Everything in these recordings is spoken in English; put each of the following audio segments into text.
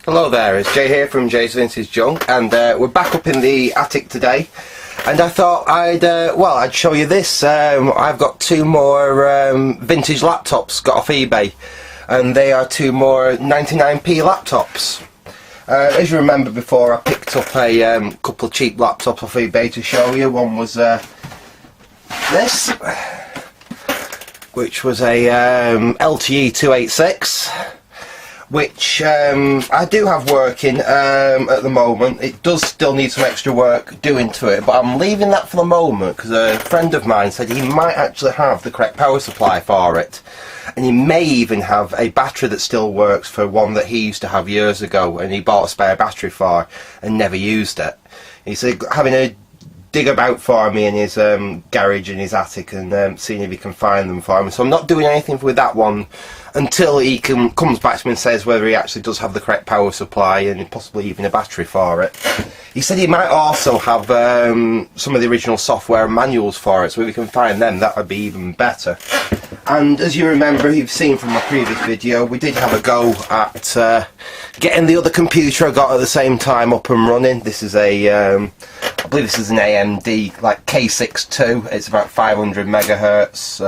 Hello there, it's Jay here from Jay's Vintage Junk, and we're back up in the attic today, and I thought I'd show you this. I've got two more vintage laptops got off eBay, and they are two more 99p laptops. As you remember before, I picked up a couple of cheap laptops off eBay to show you. One was this, which was a LTE 286. Which I do have working at the moment. It does still need some extra work doing to it, but I'm leaving that for the moment because a friend of mine said he might actually have the correct power supply for it, and he may even have a battery that still works for one that he used to have years ago, and he bought a spare battery for and never used it. He said having a dig about for me in his garage in his attic and seeing if he can find them for me. So I'm not doing anything with that one until he comes back to me and says whether he actually does have the correct power supply and possibly even a battery for it. He said he might also have some of the original software and manuals for it, so if we can find them that would be even better. And as you remember, you've seen from my previous video, we did have a go at getting the other computer I got at the same time up and running. This is a I believe this is an AMD like K62. It's about 500 megahertz,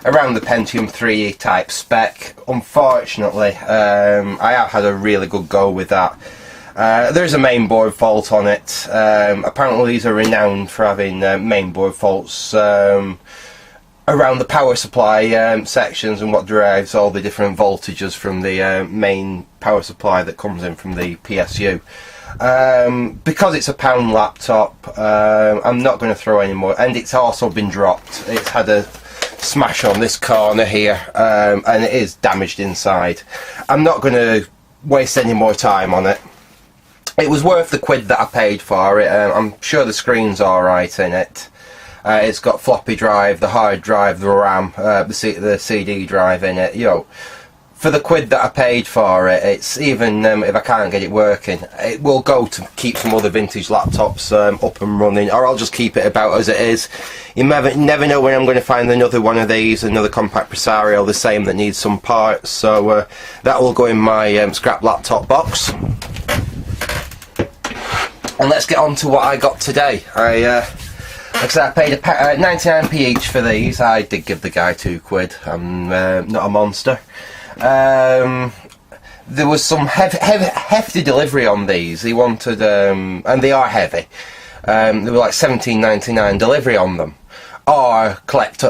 around the Pentium 3 type spec. Unfortunately, I have had a really good go with that. There's a mainboard fault on it. Apparently these are renowned for having mainboard faults around the power supply sections and what drives all the different voltages from the main power supply that comes in from the PSU. Because it's a pound laptop, I'm not going to throw any more, and it's also been dropped. It's had a smash on this corner here, and it is damaged inside. I'm not going to waste any more time on it. It was worth the quid that I paid for it. I'm sure the screen's alright in it. It's got floppy drive, the hard drive, the RAM, the CD drive in it. You know, for the quid that I paid for it, it's even if I can't get it working, it will go to keep some other vintage laptops up and running, or I'll just keep it about as it is. You never know when I'm going to find another one of these, another compact Presario the same that needs some parts, so that will go in my scrap laptop box. And let's get on to what I got today. Like I said, I paid 99p each for these. I did give the guy £2. I'm not a monster. There was some hefty delivery on these. He wanted, and they are heavy. They were like £17.99 delivery on them, or collect.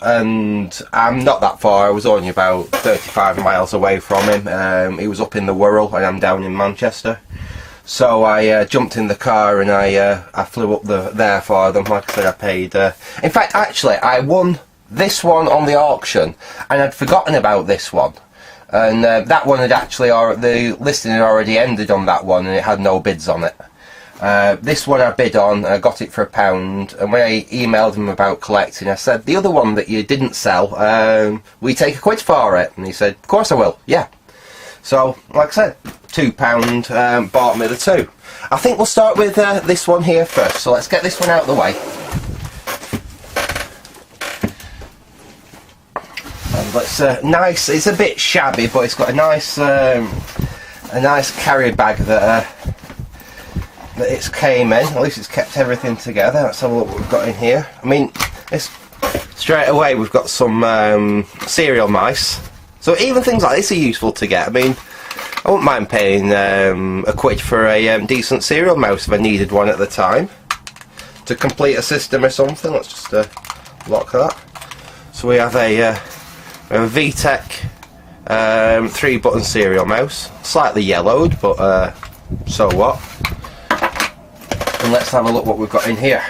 And I'm not that far. I was only about 35 miles away from him. He was up in the Wirral, and I'm down in Manchester. So I jumped in the car and I flew up there for them. Like I said, I paid. In fact, actually, I won this one on the auction, and I'd forgotten about this one. And that one had actually, the listing had already ended on that one, and it had no bids on it. This one I bid on, I got it for £1, and when I emailed him about collecting, I said, the other one that you didn't sell, will you take £1 for it? And he said, of course I will, yeah. So, like I said, £2, bought me the two. I think we'll start with this one here first, so let's get this one out of the way. And let's, nice, it's a bit shabby, but it's got a nice carry bag that it's came in. At least it's kept everything together. Let's have a look what we've got in here. I mean, straight away we've got some cereal mice. So even things like this are useful to get. I mean, I wouldn't mind paying £1 for a decent serial mouse if I needed one at the time to complete a system or something. Let's just lock that. So we have a vtech 3-button serial mouse, slightly yellowed, but so what. And let's have a look what we've got in here.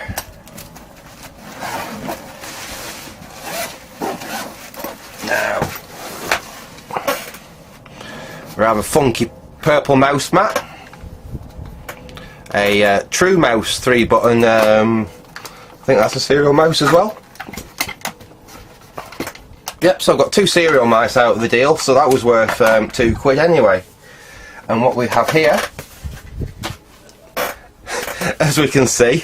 Now, we have a funky purple mouse mat, a True Mouse 3-button, I think that's a serial mouse as well. Yep, so I've got two serial mice out of the deal, so that was worth £2 anyway. And what we have here, as we can see,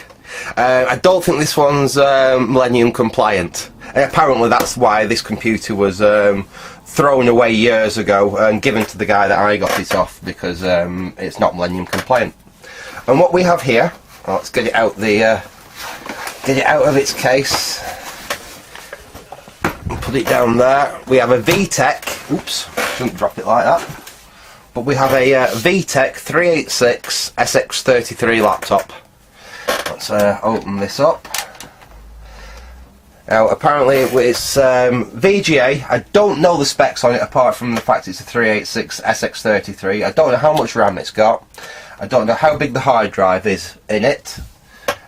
I don't think this one's Millennium compliant. And apparently that's why this computer was thrown away years ago and given to the guy that I got it off because it's not millennium compliant. And what we have here, let's get it out of its case and put it down there. We have a vtech. Oops, shouldn't drop it like that. But we have a vtech 386 SX33 laptop. Let's open this up. Now apparently it's VGA. I don't know the specs on it apart from the fact it's a 386 SX33. I don't know how much RAM it's got. I don't know how big the hard drive is in it.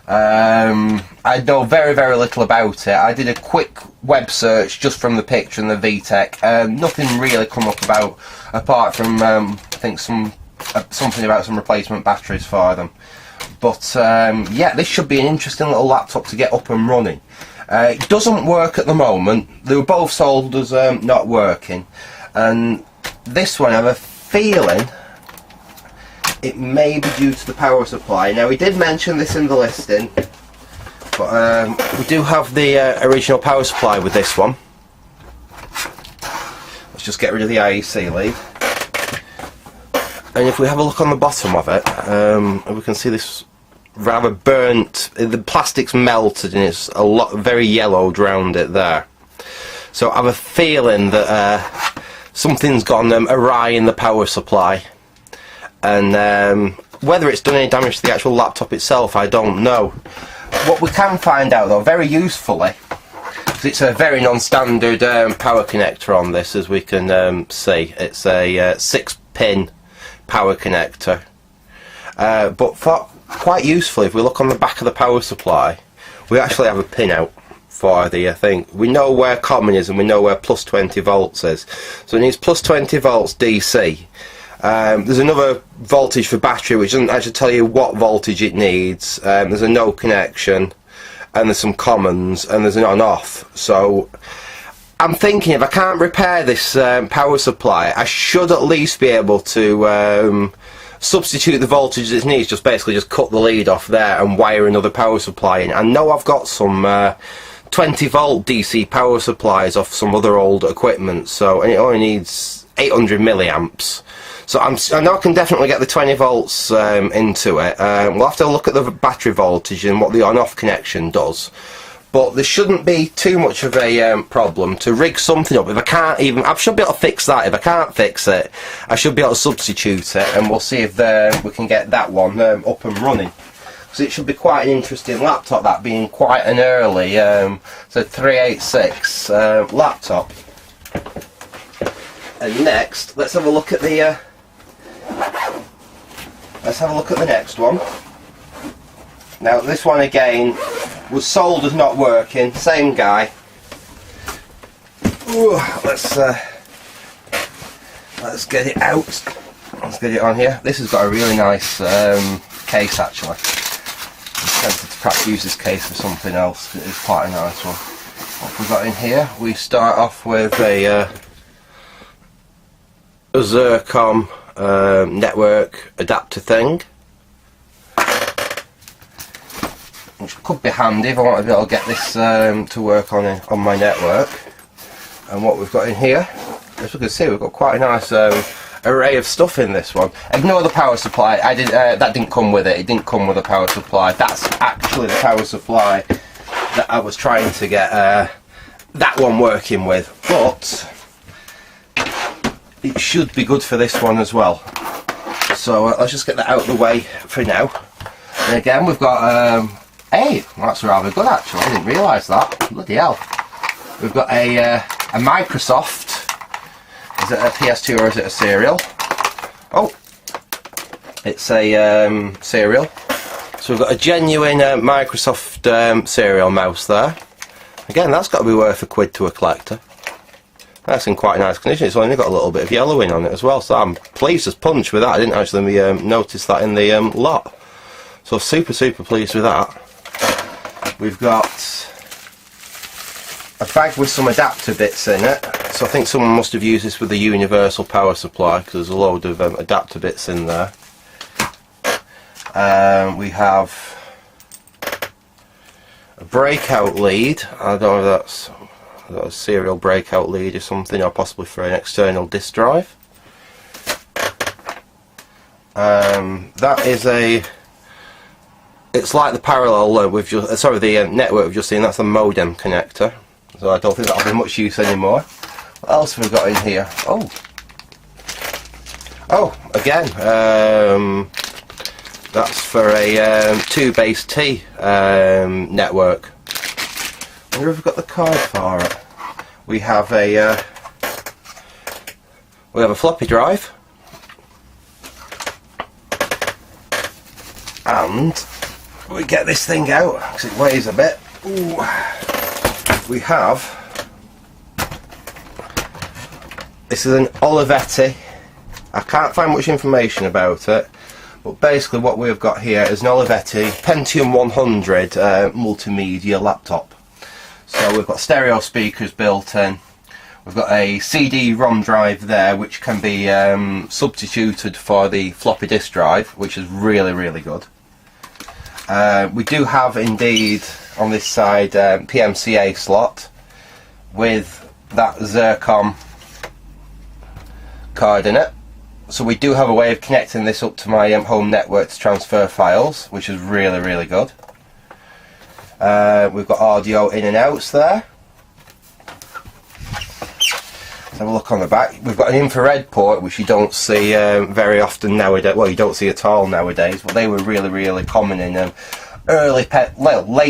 I know very, very little about it. I did a quick web search just from the picture and the VTech. Nothing really come up about, apart from I think something about some replacement batteries for them. But yeah, this should be an interesting little laptop to get up and running. It doesn't work at the moment. They were both sold as not working, and this one I have a feeling it may be due to the power supply. Now we did mention this in the listing, but we do have the original power supply with this one. Let's just get rid of the IEC lead. And if we have a look on the bottom of it, we can see this rather burnt, the plastic's melted and it's very yellowed around it there. So I have a feeling that something's gone awry in the power supply. And whether it's done any damage to the actual laptop itself, I don't know. What we can find out though, very usefully, because it's a very non-standard power connector on this, as we can see. It's a 6-pin power connector. But quite usefully, if we look on the back of the power supply, we actually have a pin out for the thing. We know where common is and we know where plus 20 volts is. So it needs plus 20 volts DC. There's another voltage for battery which doesn't actually tell you what voltage it needs. There's a no connection, and there's some commons, and there's an on off. So I'm thinking if I can't repair this power supply, I should at least be able to substitute the voltage it needs, just cut the lead off there and wire another power supply in. I know I've got some 20 volt DC power supplies off some other old equipment, so, and it only needs 800 milliamps. So I know I can definitely get the 20 volts into it. We'll have to look at the battery voltage and what the on-off connection does. But there shouldn't be too much of a problem to rig something up. If I can't even, I should be able to fix that. If I can't fix it, I should be able to substitute it, and we'll see if we can get that one up and running. So it should be quite an interesting laptop, that being quite an early so 386 laptop. And next, let's have a look at the next one. Now this one again was sold as not working, same guy. Ooh, let's get it out. Let's get it on here. This has got a really nice case actually. I'm tempted to perhaps use this case for something else. It is quite a nice one. What have we got in here? We start off with a Zircon network adapter thing, which could be handy if I want to be able to get this to work on my network. And what we've got in here, as we can see, we've got quite a nice array of stuff in this one. Ignore the power supply. That didn't come with it. It didn't come with a power supply. That's actually the power supply that I was trying to get that one working with, but it should be good for this one as well. So let's just get that out of the way for now. And again, we've got hey, that's rather good actually. I didn't realise that. Bloody hell. We've got a Microsoft. Is it a PS2 or is it a serial? Oh, it's a serial. So we've got a genuine Microsoft serial mouse there. Again, that's got to be worth a quid to a collector. That's in quite nice condition. It's only got a little bit of yellowing on it as well, so I'm pleased as punch with that. I didn't actually notice that in the lot. So super pleased with that. We've got a bag with some adapter bits in it. So I think someone must have used this with the universal power supply, because there's a load of adapter bits in there. We have a breakout lead. I don't know if that's I've got a serial breakout lead or something, or possibly for an external disk drive. That is it's like the parallel we've just, sorry, the network we've just seen. That's the modem connector, so I don't think that'll be much use anymore. What else have we got in here? Oh, again, that's for a 2 base T network. I wonder if we've got the card for it. We have a floppy drive, and we get this thing out because it weighs a bit. Ooh. We have, this is an Olivetti. I can't find much information about it, but basically what we've got here is an Olivetti Pentium 100 multimedia laptop. So we've got stereo speakers built in. We've got a CD-ROM drive there, which can be substituted for the floppy disk drive, which is really, really good. We do have indeed on this side PMCA slot with that Zircon card in it. So we do have a way of connecting this up to my home network to transfer files, which is really, really good. We've got audio in and outs there. Let's have a look on the back. We've got an infrared port, which you don't see very often nowadays. Well, you don't see at all nowadays, but they were really, really common in late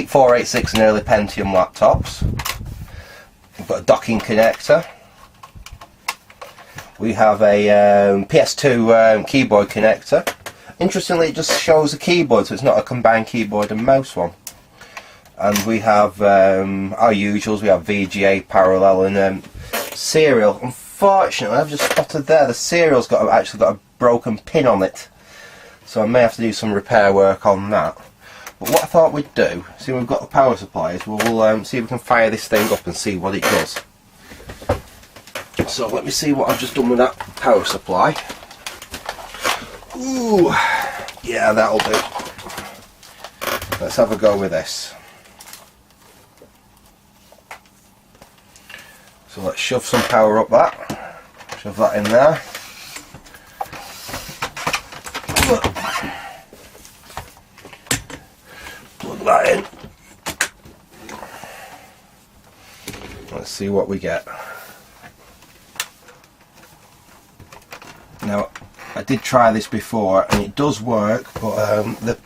486 and early Pentium laptops. We've got a docking connector. We have a PS2 keyboard connector. Interestingly, it just shows a keyboard, so it's not a combined keyboard and mouse one. And we have our usuals. We have VGA, parallel, and serial. Unfortunately, I've just spotted there the serial's actually got a broken pin on it, so I may have to do some repair work on that. But what I thought we'd do, see, we've got the power supplies. We'll see if we can fire this thing up and see what it does. So let me see what I've just done with that power supply. Ooh, yeah, that'll do. Let's have a go with this. So let's shove some power up that. Shove that in there. Plug that in. Let's see what we get. Now, I did try this before and it does work, but the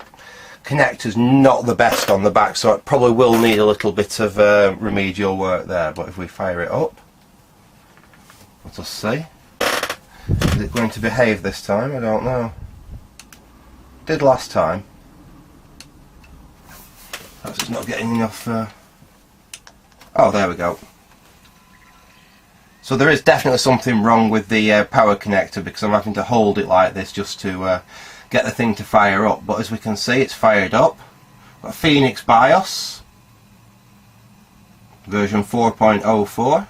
connector's not the best on the back, so it probably will need a little bit of remedial work there. But if we fire it up, let us see. Is it going to behave this time? I don't know. It did last time. Perhaps it's not getting enough. Oh, there we go. So there is definitely something wrong with the power connector, because I'm having to hold it like this just to get the thing to fire up. But as we can see, it's fired up. Got a Phoenix BIOS version 4.04.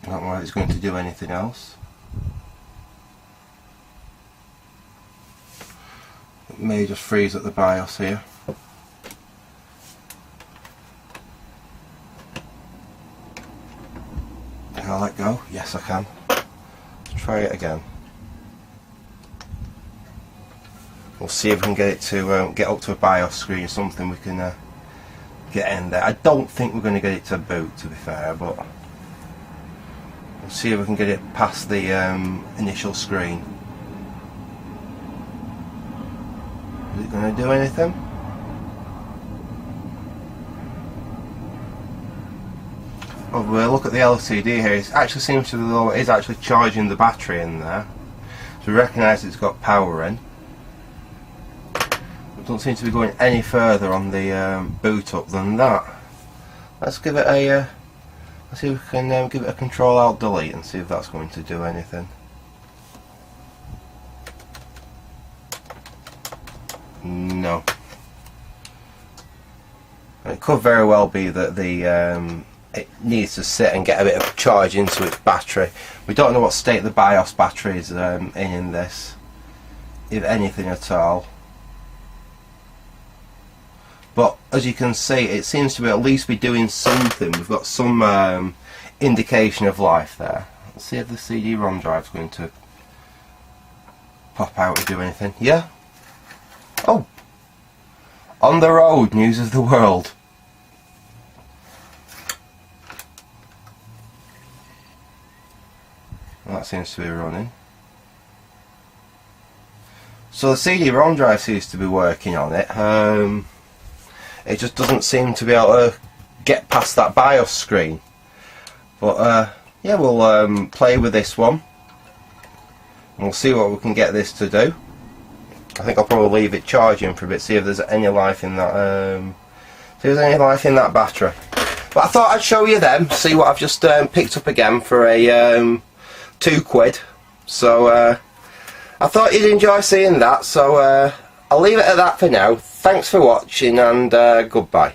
I don't know whether it's going to do anything else. It may just freeze up the BIOS here. Can I let go? Yes, I can. Let's try it again. We'll see if we can get it to get up to a BIOS screen or something we can get in there. I don't think we're going to get it to boot, to be fair, but we'll see if we can get it past the initial screen. Is it going to do anything? Oh, we'll look at the LCD here. It actually seems to, though, it is actually charging the battery in there. So we recognise it's got power in. It doesn't seem to be going any further on the boot up than that. Let's give it a let's see if we can give it a Control Alt Delete and see if that's going to do anything. No. And it could very well be that the it needs to sit and get a bit of charge into its battery. We don't know what state the BIOS battery is in this, if anything at all. but as you can see, it seems to be at least be doing something. We've got some indication of life there. Let's see if the CD-ROM drive's going to pop out or do anything. Yeah. Oh, on the road, news of the world. That seems to be running. So the CD-ROM drive seems to be working on it. It just doesn't seem to be able to get past that BIOS screen. But yeah, we'll play with this one. And we'll see what we can get this to do. I think I'll probably leave it charging for a bit, see if there's any life in that. See if there's any life in that battery. But I thought I'd show you them. See what I've just picked up again for a £2. So I thought you'd enjoy seeing that. So I'll leave it at that for now. Thanks for watching, and goodbye.